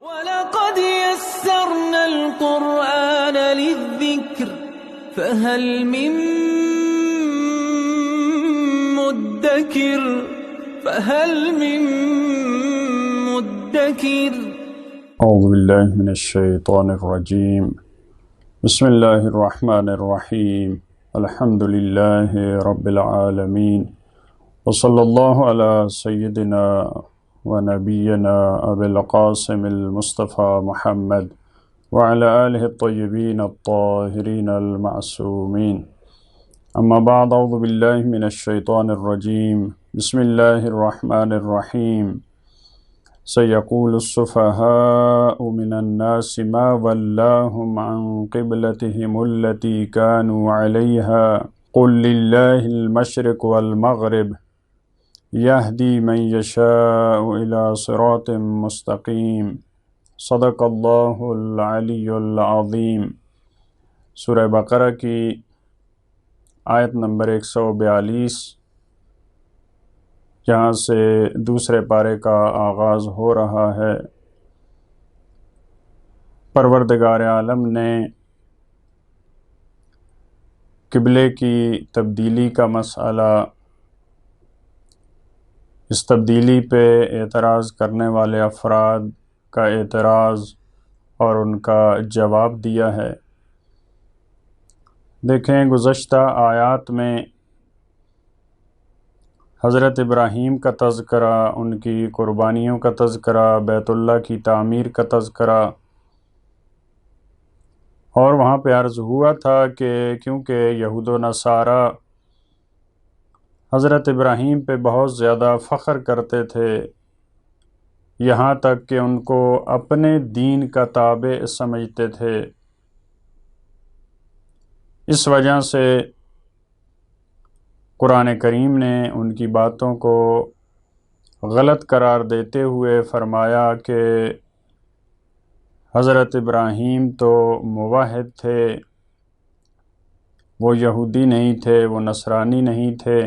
وَلَقَدْ يَسَّرْنَا الْقُرْآنَ لِلذِّكْرِ فَهَلْ مِن مُّدَّكِرٍ اعوذ باللہ من الشیطان الرجیم بسم اللہ الرحمن الرحیم الحمد للہ رب العالمین وصلی اللہ علی سیدنا و نبینا ابی القاسم المصطفى محمد وعلى آلہ الطیبین الطاہرین المعصومین اما بعد اعوذ باللہ من الشیطان الرجیم بسم اللہ الرحمن الرحیم سيقول السفهاء من الناس ما ولاهم عن قبلتهم التي كانوا عليها قل لله المشرق والمغرب يهدي من يشاء إلى صراط مستقيم صدق الله العلی العظیم۔ سورہ بقرہ کی آیت نمبر 142 یہاں سے دوسرے پارے کا آغاز ہو رہا ہے۔ پروردگار عالم نے قبلے کی تبدیلی کا مسئلہ، اس تبدیلی پہ اعتراض کرنے والے افراد کا اعتراض اور ان کا جواب دیا ہے۔ دیکھیں، گزشتہ آیات میں حضرت ابراہیم کا تذکرہ، ان کی قربانیوں کا تذکرہ، بیت اللہ کی تعمیر کا تذکرہ، اور وہاں پہ عرض ہوا تھا کہ کیونکہ یہود و نصارہ حضرت ابراہیم پہ بہت زیادہ فخر کرتے تھے، یہاں تک کہ ان کو اپنے دین کا تابع سمجھتے تھے۔ اس وجہ سے قرآن کریم نے ان کی باتوں کو غلط قرار دیتے ہوئے فرمایا کہ حضرت ابراہیم تو موحد تھے، وہ یہودی نہیں تھے، وہ نصرانی نہیں تھے۔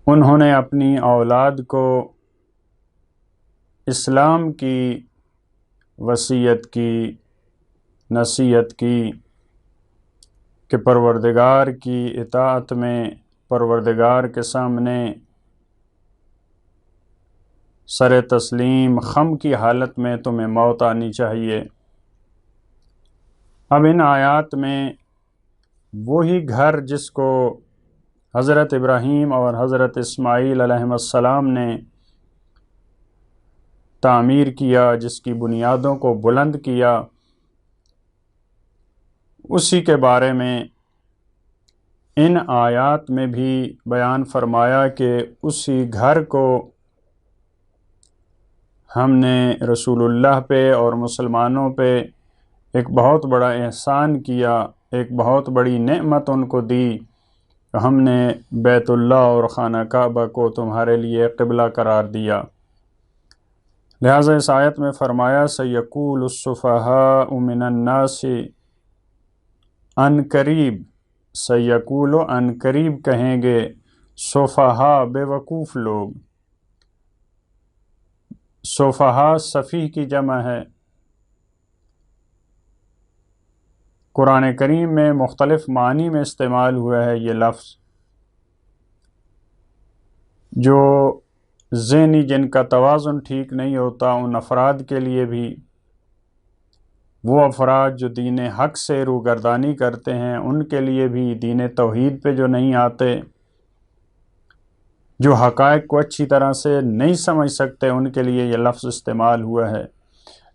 انہوں نے اپنی اولاد کو اسلام کی وصیت کی، نصیحت کی کہ پروردگار کی اطاعت میں، پروردگار کے سامنے سر تسلیم خم کی حالت میں تمہیں موت آنی چاہیے۔ اب ان آیات میں وہی گھر جس کو حضرت ابراہیم اور حضرت اسماعیل علیہ السلام نے تعمیر کیا، جس کی بنیادوں کو بلند کیا، اسی کے بارے میں ان آیات میں بھی بیان فرمایا کہ اسی گھر کو ہم نے رسول اللہ پہ اور مسلمانوں پہ ایک بہت بڑا احسان کیا، ایک بہت بڑی نعمت ان کو دی۔ ہم نے بیت اللہ اور خانہ کعبہ کو تمہارے لیے قبلہ قرار دیا۔ لہٰذا اس آیت میں فرمایا سیقول السفہاء من الناس، ان قریب، سیقول ان قریب کہیں گے، سفہاء بے وقوف لوگ، سفہاء سفیہ کی جمع ہے۔ قرآن کریم میں مختلف معنی میں استعمال ہوا ہے یہ لفظ، جو ذہنی جن کا توازن ٹھیک نہیں ہوتا ان افراد کے لیے بھی، وہ افراد جو دین حق سے روگردانی کرتے ہیں ان کے لیے بھی، دین توحید پہ جو نہیں آتے، جو حقائق کو اچھی طرح سے نہیں سمجھ سکتے، ان کے لیے یہ لفظ استعمال ہوا ہے۔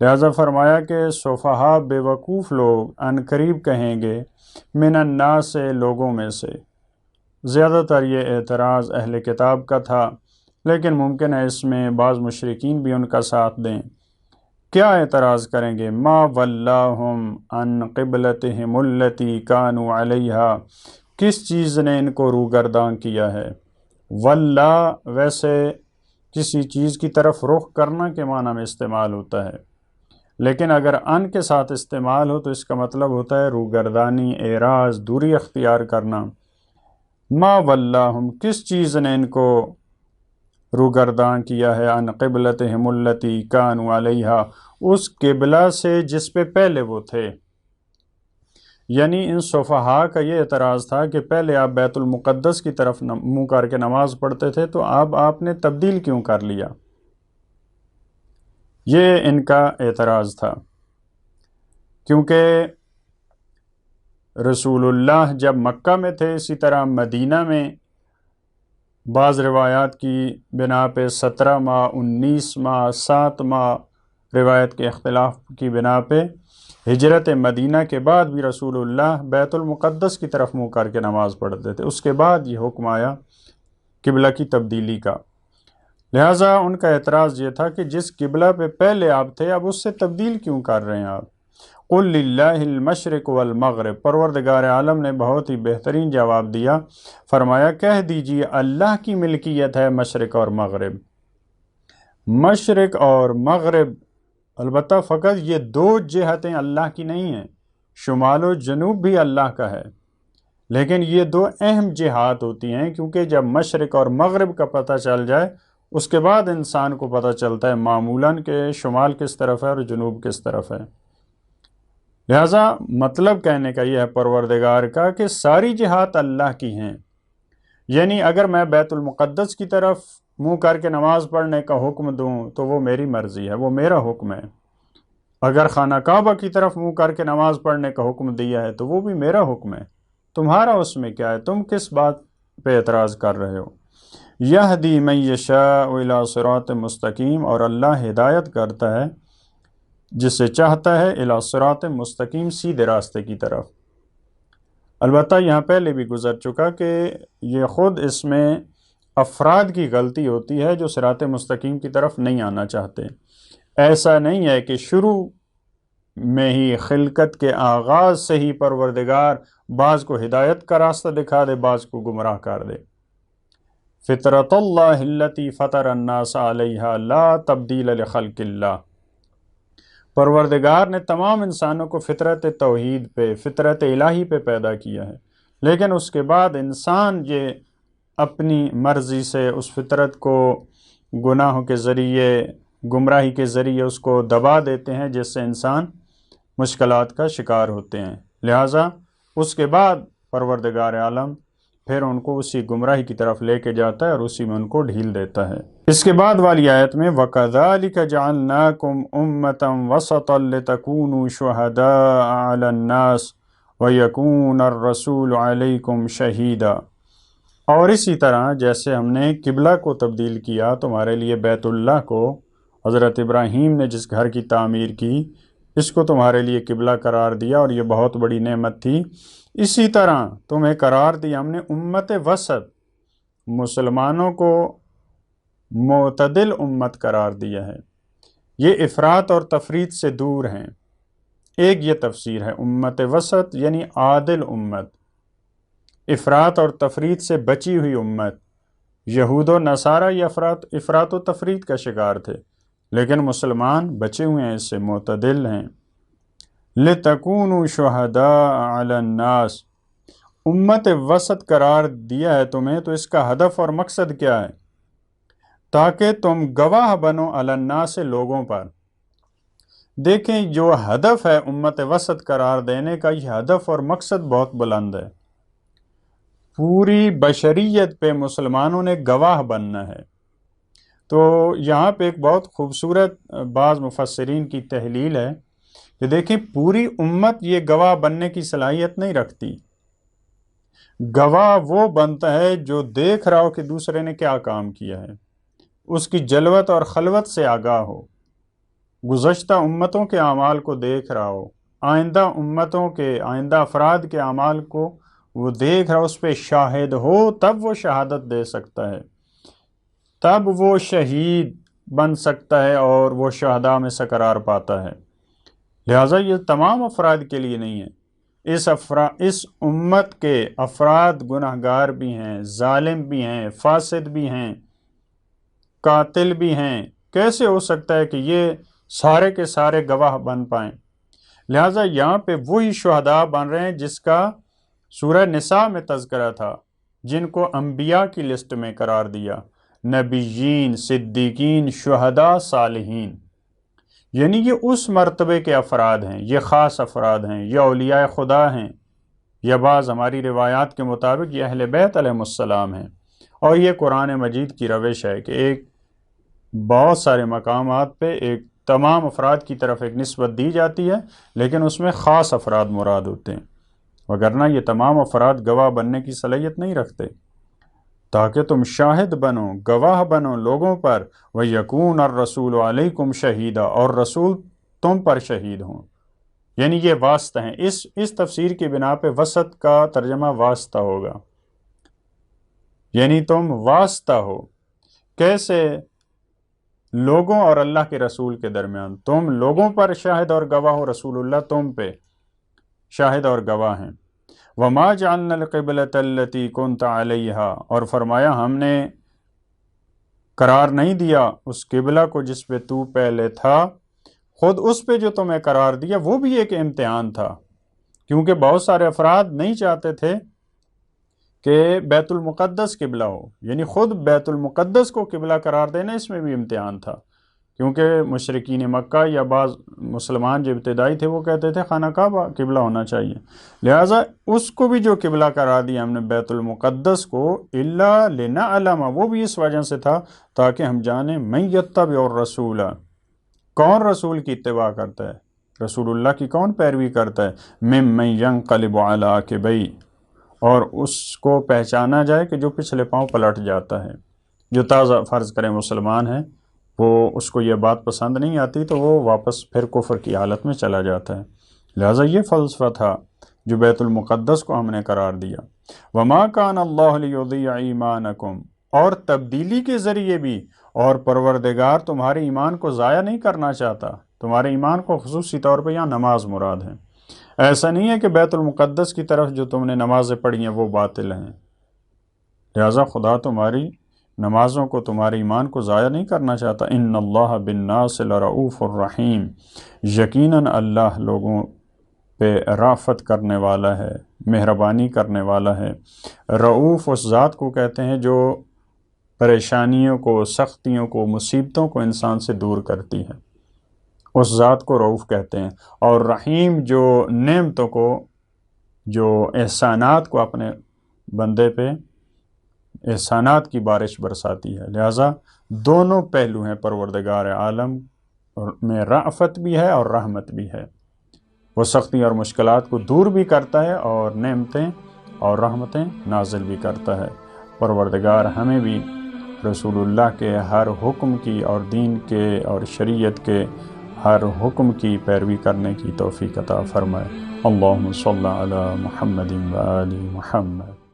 لہذا فرمایا کہ سفہاء بے وقوف لوگ ان قریب کہیں گے، من الناس سے، لوگوں میں سے۔ زیادہ تر یہ اعتراض اہل کتاب کا تھا، لیکن ممکن ہے اس میں بعض مشرکین بھی ان کا ساتھ دیں۔ کیا اعتراض کریں گے؟ ما ولاہم عن قبلتہم التی کانوا علیہا، کس چیز نے ان کو روگرداں کیا ہے؟ ولا ویسے کسی چیز کی طرف رخ کرنا کے معنی میں استعمال ہوتا ہے، لیکن اگر ان کے ساتھ استعمال ہو تو اس کا مطلب ہوتا ہے روگردانی، اعراض، دوری اختیار کرنا۔ ما ولاہم، کس چیز نے ان کو روگرداں کیا ہے ان قبلتہم التی کانوا علیہا، اس قبلہ سے جس پہ پہلے وہ تھے۔ یعنی ان صفحاء کا یہ اعتراض تھا کہ پہلے آپ بیت المقدس کی طرف منہ کر کے نماز پڑھتے تھے، تو اب آپ نے تبدیل کیوں کر لیا؟ یہ ان کا اعتراض تھا، کیونکہ رسول اللہ جب مکہ میں تھے، اسی طرح مدینہ میں بعض روایات کی بنا پہ 17 ماہ، 19 ماہ، 7 ماہ روایت کے اختلاف کی بنا پہ ہجرت مدینہ کے بعد بھی رسول اللہ بیت المقدس کی طرف منہ کر کے نماز پڑھتے تھے۔ اس کے بعد یہ حکم آیا قبلہ کی تبدیلی کا۔ لہٰذا ان کا اعتراض یہ تھا کہ جس قبلہ پہ پہلے آپ تھے، اب اس سے تبدیل کیوں کر رہے ہیں آپ؟ قل للہ المشرق والمغرب، پروردگار عالم نے بہت ہی بہترین جواب دیا، فرمایا کہہ دیجئے اللہ کی ملکیت ہے مشرق اور مغرب۔ مشرق اور مغرب البتہ فقط یہ دو جہتیں اللہ کی نہیں ہیں، شمال و جنوب بھی اللہ کا ہے، لیکن یہ دو اہم جہات ہوتی ہیں، کیونکہ جب مشرق اور مغرب کا پتہ چل جائے اس کے بعد انسان کو پتہ چلتا ہے معمولاً کہ شمال کس طرف ہے اور جنوب کس طرف ہے۔ لہٰذا مطلب کہنے کا یہ ہے پروردگار کا کہ ساری جہات اللہ کی ہیں، یعنی اگر میں بیت المقدس کی طرف منہ کر کے نماز پڑھنے کا حکم دوں تو وہ میری مرضی ہے، وہ میرا حکم ہے۔ اگر خانہ کعبہ کی طرف منہ کر کے نماز پڑھنے کا حکم دیا ہے تو وہ بھی میرا حکم ہے، تمہارا اس میں کیا ہے؟ تم کس بات پہ اعتراض کر رہے ہو؟ یہدی من یشاء الی صراط مستقیم، اور اللہ ہدایت کرتا ہے جسے چاہتا ہے الی صراط مستقیم، سیدھے راستے کی طرف۔ البتہ یہاں پہلے بھی گزر چکا کہ یہ خود اس میں افراد کی غلطی ہوتی ہے جو صراط مستقیم کی طرف نہیں آنا چاہتے۔ ایسا نہیں ہے کہ شروع میں ہی خلقت کے آغاز سے ہی پروردگار بعض کو ہدایت کا راستہ دکھا دے، بعض کو گمراہ کر دے۔ فطرت اللہ التی فطر الناس علیہا لا تبدیل لخلق اللہ، پروردگار نے تمام انسانوں کو فطرت توحید پہ، فطرت الہی پہ پیدا کیا ہے، لیکن اس کے بعد انسان یہ اپنی مرضی سے اس فطرت کو گناہوں کے ذریعے، گمراہی کے ذریعے اس کو دبا دیتے ہیں، جس سے انسان مشکلات کا شکار ہوتے ہیں۔ لہٰذا اس کے بعد پروردگار عالم پھر ان کو اسی گمراہی کی طرف لے کے جاتا ہے اور اسی میں ان کو ڈھیل دیتا ہے۔ اس کے بعد والی آیت میں وَكَذَلِكَ جَعَلْنَاكُمْ أُمَّةً وَسَطًا لِتَكُونُوا شُهَدَاءَ عَلَى النَّاسِ وَيَكُونَ الرَّسُولُ عَلَيْكُمْ شَهِيدًا، اور اسی طرح جیسے ہم نے قبلہ کو تبدیل کیا تمہارے لیے، بیت اللہ کو حضرت ابراہیم نے جس گھر کی تعمیر کی اس کو تمہارے لیے قبلہ قرار دیا اور یہ بہت بڑی نعمت تھی، اسی طرح تمہیں قرار دیا ہم نے امت وسط، مسلمانوں کو معتدل امت قرار دیا ہے۔ یہ افراط اور تفریط سے دور ہیں۔ ایک یہ تفسیر ہے امت وسط یعنی عادل امت، افراط اور تفریط سے بچی ہوئی امت۔ یہود و نصارہ یہ افراط و تفریط کا شکار تھے، لیکن مسلمان بچے ہوئے ہیں، اس سے معتدل ہیں۔ لِتَكُونُوا شُهَدَاءَ عَلَى النَّاسِ، امت وسط قرار دیا ہے تمہیں، تو اس کا ہدف اور مقصد کیا ہے؟ تاکہ تم گواہ بنو علی الناس، لوگوں پر۔ دیکھیں جو ہدف ہے امت وسط قرار دینے کا، یہ ہدف اور مقصد بہت بلند ہے۔ پوری بشریت پہ مسلمانوں نے گواہ بننا ہے۔ تو یہاں پہ ایک بہت خوبصورت بعض مفسرین کی تحلیل ہے کہ دیکھیں پوری امت یہ گواہ بننے کی صلاحیت نہیں رکھتی۔ گواہ وہ بنتا ہے جو دیکھ رہا ہو کہ دوسرے نے کیا کام کیا ہے، اس کی جلوت اور خلوت سے آگاہ ہو، گزشتہ امتوں کے اعمال کو دیکھ رہا ہو، آئندہ امتوں کے، آئندہ افراد کے اعمال کو وہ دیکھ رہا ہو، اس پہ شاہد ہو، تب وہ شہادت دے سکتا ہے، تب وہ شہید بن سکتا ہے اور وہ شہداء میں سے قرار پاتا ہے۔ لہٰذا یہ تمام افراد کے لیے نہیں ہے۔ اس امت کے افراد گناہگار بھی ہیں، ظالم بھی ہیں، فاسد بھی ہیں، قاتل بھی ہیں، کیسے ہو سکتا ہے کہ یہ سارے کے سارے گواہ بن پائیں؟ لہٰذا یہاں پہ وہی شہداء بن رہے ہیں جس کا سورہ نساء میں تذکرہ تھا، جن کو انبیاء کی لسٹ میں قرار دیا، نبیین، صدیقین، شہداء، صالحین، یعنی یہ اس مرتبے کے افراد ہیں، یہ خاص افراد ہیں، یہ اولیاء خدا ہیں، یا بعض ہماری روایات کے مطابق یہ اہل بیت علیہ السلام ہیں۔ اور یہ قرآن مجید کی روش ہے کہ ایک بہت سارے مقامات پہ ایک تمام افراد کی طرف ایک نسبت دی جاتی ہے، لیکن اس میں خاص افراد مراد ہوتے ہیں، وگرنہ یہ تمام افراد گواہ بننے کی صلاحیت نہیں رکھتے، تاکہ تم شاہد بنو، گواہ بنو لوگوں پر، وَيَكُونَ الرَّسُولُ عَلَيْكُمْ شَهِيدًا، اور رسول تم پر شہید ہوں، یعنی یہ واسطہ ہیں۔ اس تفسیر کی بنا پہ وسط کا ترجمہ واسطہ ہوگا، یعنی تم واسطہ ہو، کیسے؟ لوگوں اور اللہ کے رسول کے درمیان، تم لوگوں پر شاہد اور گواہ ہو، رسول اللہ تم پہ شاہد اور گواہ ہیں۔ وَمَا جَعَلْنَا الْقِبْلَةَ الَّتِي كُنْتَ عَلَيْهَا، اور فرمایا ہم نے قرار نہیں دیا اس قبلہ کو جس پہ تو پہلے تھا، خود اس پہ جو تمہیں قرار دیا وہ بھی ایک امتحان تھا، کیونکہ بہت سارے افراد نہیں چاہتے تھے کہ بیت المقدس قبلہ ہو، یعنی خود بیت المقدس کو قبلہ قرار دینا اس میں بھی امتحان تھا، کیونکہ مشرکین مکہ یا بعض مسلمان جو ابتدائی تھے وہ کہتے تھے خانہ کعبہ قبلہ ہونا چاہیے، لہٰذا اس کو بھی جو قبلہ قرار دیا ہم نے بیت المقدس کو، الا لنعلم، وہ بھی اس وجہ سے تھا تاکہ ہم جانیں من یتبع الرسول، کون رسول کی اتباع کرتا ہے، رسول اللہ کی کون پیروی کرتا ہے، ممن ینقلب علی عقبیہ، اور اس کو پہچانا جائے کہ جو پچھلے پاؤں پلٹ جاتا ہے، جو تازہ فرض کریں مسلمان ہے، وہ اس کو یہ بات پسند نہیں آتی تو وہ واپس پھر کفر کی حالت میں چلا جاتا ہے، لہٰذا یہ فلسفہ تھا جو بیت المقدس کو ہم نے قرار دیا۔ وما کان اللہ لیضیع ایمانکم، اور تبدیلی کے ذریعے بھی، اور پروردگار تمہارے ایمان کو ضائع نہیں کرنا چاہتا، تمہارے ایمان کو خصوصی طور پہ یہاں نماز مراد ہے، ایسا نہیں ہے کہ بیت المقدس کی طرف جو تم نے نمازیں پڑھی ہیں وہ باطل ہیں، لہٰذا خدا تمہاری نمازوں کو، تمہارے ایمان کو ضائع نہیں کرنا چاہتا۔ ان اللہ بالناس لرؤوف الرحیم، یقیناً اللہ لوگوں پہ رافت کرنے والا ہے، مہربانی کرنے والا ہے۔ رؤوف اس ذات کو کہتے ہیں جو پریشانیوں کو، سختیوں کو، مصیبتوں کو انسان سے دور کرتی ہے، اس ذات کو رؤوف کہتے ہیں، اور رحیم جو نعمتوں کو، جو احسانات کو اپنے بندے پہ احسانات کی بارش برساتی ہے، لہٰذا دونوں پہلو ہیں پروردگار عالم میں، رأفت بھی ہے اور رحمت بھی ہے، وہ سختی اور مشکلات کو دور بھی کرتا ہے اور نعمتیں اور رحمتیں نازل بھی کرتا ہے۔ پروردگار ہمیں بھی رسول اللہ کے ہر حکم کی اور دین کے اور شریعت کے ہر حکم کی پیروی کرنے کی توفیق عطا فرمائے۔ اللہم صلی علی محمد و آل محمد۔